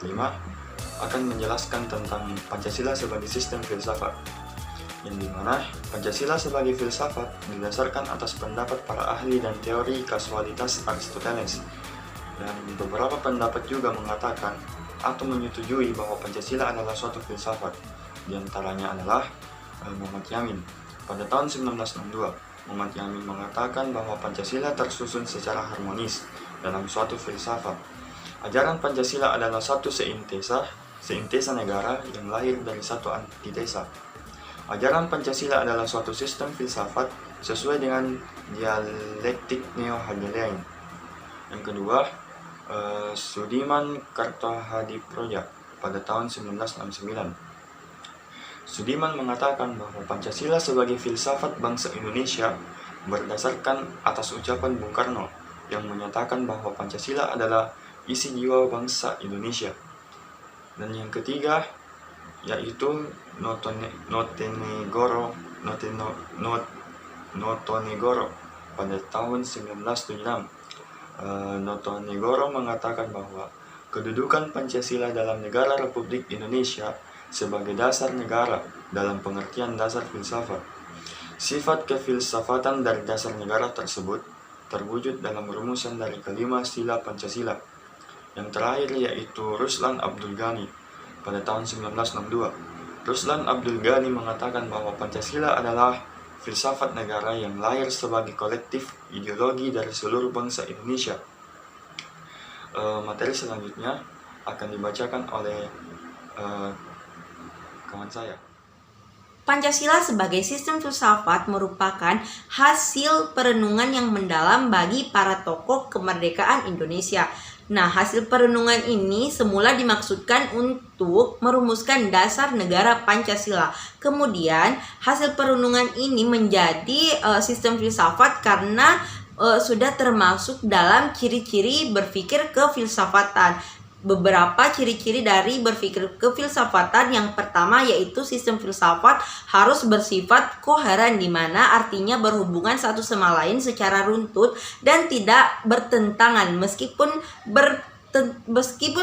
kelima akan menjelaskan tentang Pancasila sebagai sistem filsafat, yang dimana Pancasila sebagai filsafat didasarkan atas pendapat para ahli dan teori kasualitas Aristoteles. Dan beberapa pendapat juga mengatakan atau menyetujui bahwa Pancasila adalah suatu filsafat. Di antaranya adalah Muhammad Yamin. Pada tahun 1962, Muhammad Yamin mengatakan bahwa Pancasila tersusun secara harmonis dalam suatu filsafat. Ajaran Pancasila adalah satu seintesa negara yang lahir dari satu antitesa. Ajaran Pancasila adalah suatu sistem filsafat sesuai dengan dialektik neo-Hegelian. Yang kedua, Sudiman Kartohadiprodja pada tahun 1969. Sudiman mengatakan bahwa Pancasila sebagai filsafat bangsa Indonesia berdasarkan atas ucapan Bung Karno yang menyatakan bahwa Pancasila adalah isi jiwa bangsa Indonesia. Dan yang ketiga yaitu Notonegoro pada tahun 1976. Notonegoro mengatakan bahwa kedudukan Pancasila dalam negara Republik Indonesia sebagai dasar negara dalam pengertian dasar filsafat. Sifat kefilsafatan dari dasar negara tersebut terwujud dalam rumusan dari kelima sila Pancasila. Yang terakhir yaitu Ruslan Abdul Ghani pada tahun 1962. Ruslan Abdul Ghani mengatakan bahwa Pancasila adalah filsafat negara yang lahir sebagai kolektif ideologi dari seluruh bangsa Indonesia. Materi selanjutnya akan dibacakan oleh kawan saya. Pancasila sebagai sistem filsafat merupakan hasil perenungan yang mendalam bagi para tokoh kemerdekaan Indonesia. Nah, hasil perenungan ini semula dimaksudkan untuk merumuskan dasar negara Pancasila. Kemudian, hasil perenungan ini menjadi sistem filsafat karena sudah termasuk dalam ciri-ciri berpikir kefilsafatan. Beberapa ciri-ciri dari berpikir kefilsafatan, yang pertama yaitu sistem filsafat harus bersifat koheren, di mana artinya berhubungan satu sama lain secara runtut dan tidak bertentangan, meskipun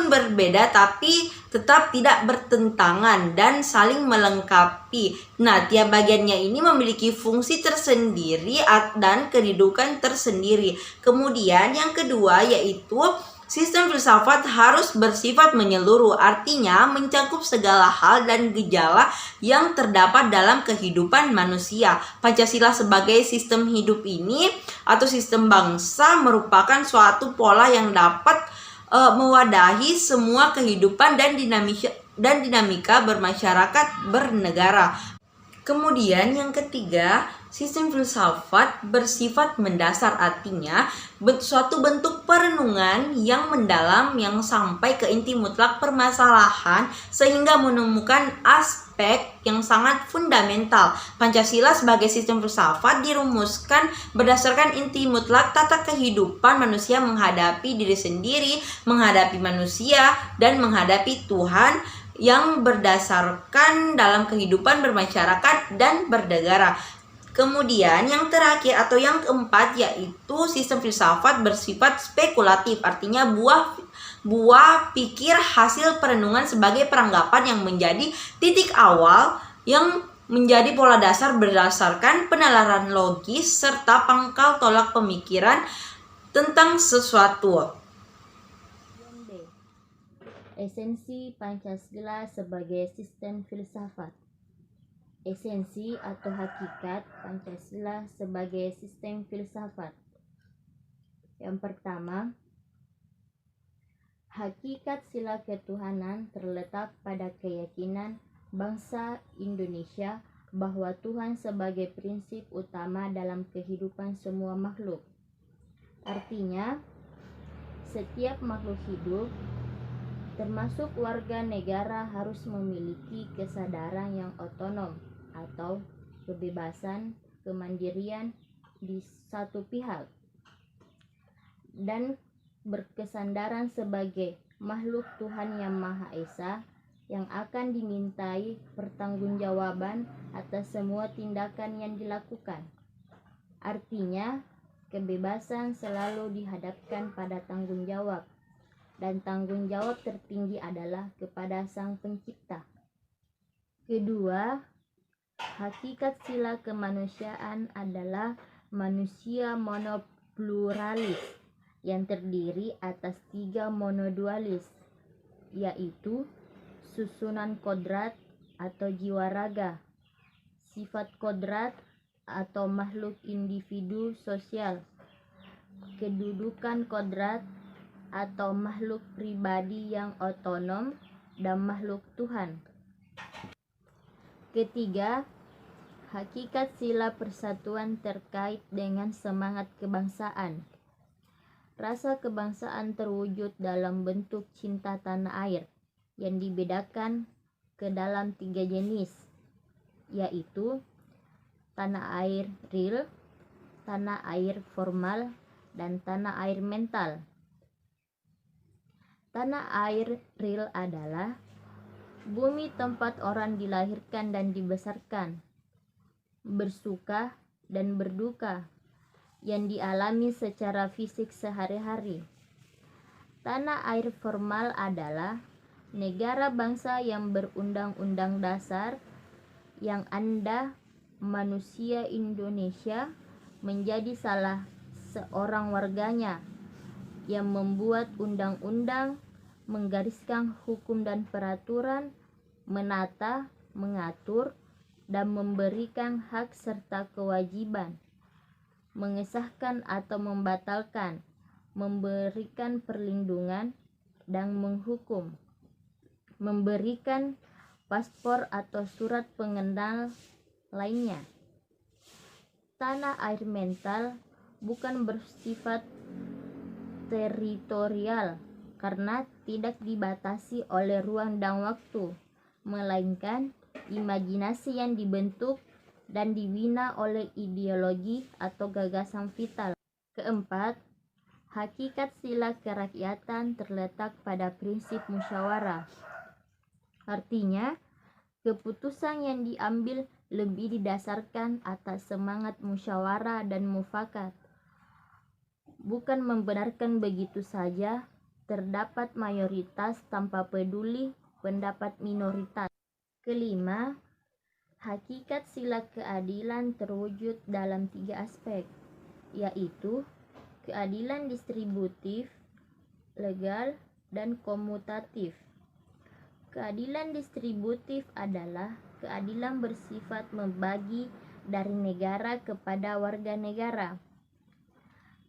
berbeda tapi tetap tidak bertentangan dan saling melengkapi. Nah, tiap bagiannya ini memiliki fungsi tersendiri dan kedudukan tersendiri. Kemudian yang kedua yaitu sistem filsafat harus bersifat menyeluruh, artinya mencakup segala hal dan gejala yang terdapat dalam kehidupan manusia. Pancasila sebagai sistem hidup ini atau sistem bangsa merupakan suatu pola yang dapat mewadahi semua kehidupan dan dinamika bermasyarakat bernegara. Kemudian yang ketiga, sistem filsafat bersifat mendasar, artinya suatu bentuk perenungan yang mendalam yang sampai ke inti mutlak permasalahan sehingga menemukan aspek yang sangat fundamental. Pancasila sebagai sistem filsafat dirumuskan berdasarkan inti mutlak tata kehidupan manusia menghadapi diri sendiri, menghadapi manusia, dan menghadapi Tuhan yang berdasarkan dalam kehidupan bermasyarakat dan bernegara. Kemudian yang terakhir atau yang keempat yaitu sistem filsafat bersifat spekulatif, artinya buah pikir hasil perenungan sebagai peranggapan yang menjadi titik awal yang menjadi pola dasar berdasarkan penalaran logis serta pangkal tolak pemikiran tentang sesuatu. Esensi Pancasila sebagai sistem filsafat. Esensi atau hakikat Pancasila sebagai sistem filsafat. Yang pertama, hakikat sila ketuhanan terletak pada keyakinan bangsa Indonesia bahwa Tuhan sebagai prinsip utama dalam kehidupan semua makhluk. Artinya, setiap makhluk hidup termasuk warga negara harus memiliki kesadaran yang otonom atau kebebasan, kemandirian di satu pihak dan berkesandaran sebagai makhluk Tuhan yang Maha Esa yang akan dimintai pertanggungjawaban atas semua tindakan yang dilakukan. Artinya, kebebasan selalu dihadapkan pada tanggung jawab. dan tanggung jawab tertinggi adalah kepada Sang Pencipta. Kedua, hakikat sila kemanusiaan adalah manusia monopluralis yang terdiri atas 3 monodualis, yaitu susunan kodrat atau jiwa raga, sifat kodrat atau makhluk individu sosial, kedudukan kodrat atau makhluk pribadi yang otonom, dan makhluk Tuhan. Ketiga, hakikat sila persatuan terkait dengan semangat kebangsaan. Rasa kebangsaan terwujud dalam bentuk cinta tanah air yang dibedakan ke dalam 3 jenis, yaitu tanah air real, tanah air formal, dan tanah air mental. Tanah air real adalah bumi tempat orang dilahirkan dan dibesarkan, bersuka dan berduka yang dialami secara fisik sehari-hari. Tanah air formal adalah negara bangsa yang berundang-undang dasar yang Anda, manusia Indonesia, menjadi salah seorang warganya, yang membuat undang-undang, menggariskan hukum dan peraturan, menata, mengatur, dan memberikan hak serta kewajiban, mengesahkan atau membatalkan, memberikan perlindungan, dan menghukum, memberikan paspor atau surat pengenal lainnya. Tanah air mental bukan bersifat teritorial karena tidak dibatasi oleh ruang dan waktu, melainkan imajinasi yang dibentuk dan dibina oleh ideologi atau gagasan vital. Keempat, hakikat sila kerakyatan terletak pada prinsip musyawarah. Artinya, keputusan yang diambil lebih didasarkan atas semangat musyawarah dan mufakat, bukan membenarkan begitu saja terdapat mayoritas tanpa peduli pendapat minoritas. Kelima, hakikat sila keadilan terwujud dalam 3 aspek, yaitu keadilan distributif, legal, dan komutatif. Keadilan distributif adalah keadilan bersifat membagi dari negara kepada warga negara.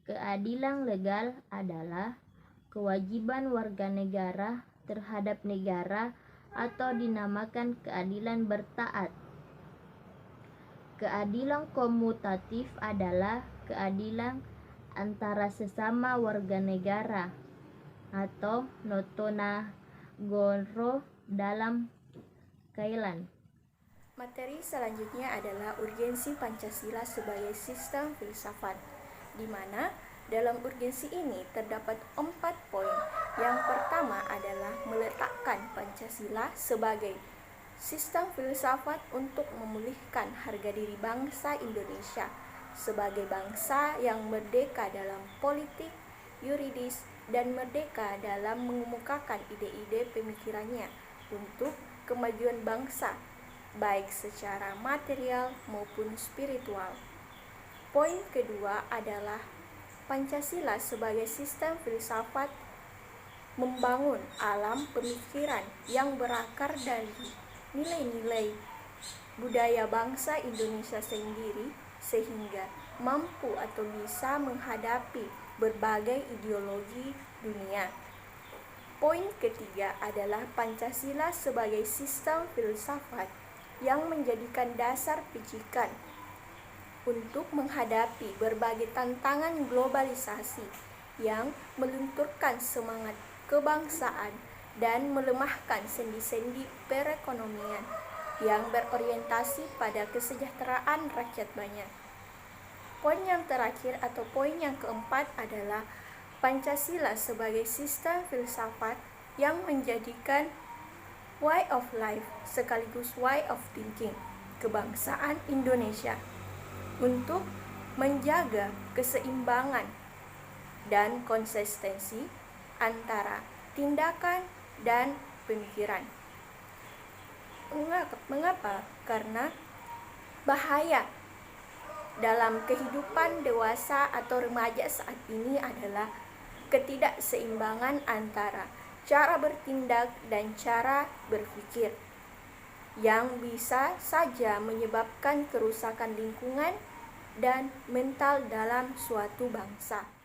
Keadilan legal adalah kewajiban warga negara terhadap negara atau dinamakan keadilan bertaat. Keadilan komutatif adalah keadilan antara sesama warga negara atau notonagoro dalam Thailand. Materi selanjutnya adalah urgensi Pancasila sebagai sistem filsafat, di mana dalam urgensi ini terdapat 4 poin. Yang pertama adalah meletakkan Pancasila sebagai sistem filsafat untuk memulihkan harga diri bangsa Indonesia sebagai bangsa yang merdeka dalam politik, yuridis, dan merdeka dalam mengemukakan ide-ide pemikirannya untuk kemajuan bangsa, baik secara material maupun spiritual. Poin kedua adalah Pancasila sebagai sistem filsafat membangun alam pemikiran yang berakar dari nilai-nilai budaya bangsa Indonesia sendiri sehingga mampu atau bisa menghadapi berbagai ideologi dunia. Poin ketiga adalah Pancasila sebagai sistem filsafat yang menjadikan dasar pijakan untuk menghadapi berbagai tantangan globalisasi yang melunturkan semangat kebangsaan dan melemahkan sendi-sendi perekonomian yang berorientasi pada kesejahteraan rakyat banyak. Poin yang terakhir atau poin yang keempat adalah Pancasila sebagai sistem filsafat yang menjadikan way of life sekaligus way of thinking kebangsaan Indonesia untuk menjaga keseimbangan dan konsistensi antara tindakan, dan pemikiran. Mengapa? Karena bahaya dalam kehidupan dewasa atau remaja saat ini adalah ketidakseimbangan antara cara bertindak dan cara berpikir, yang bisa saja menyebabkan kerusakan lingkungan dan mental dalam suatu bangsa.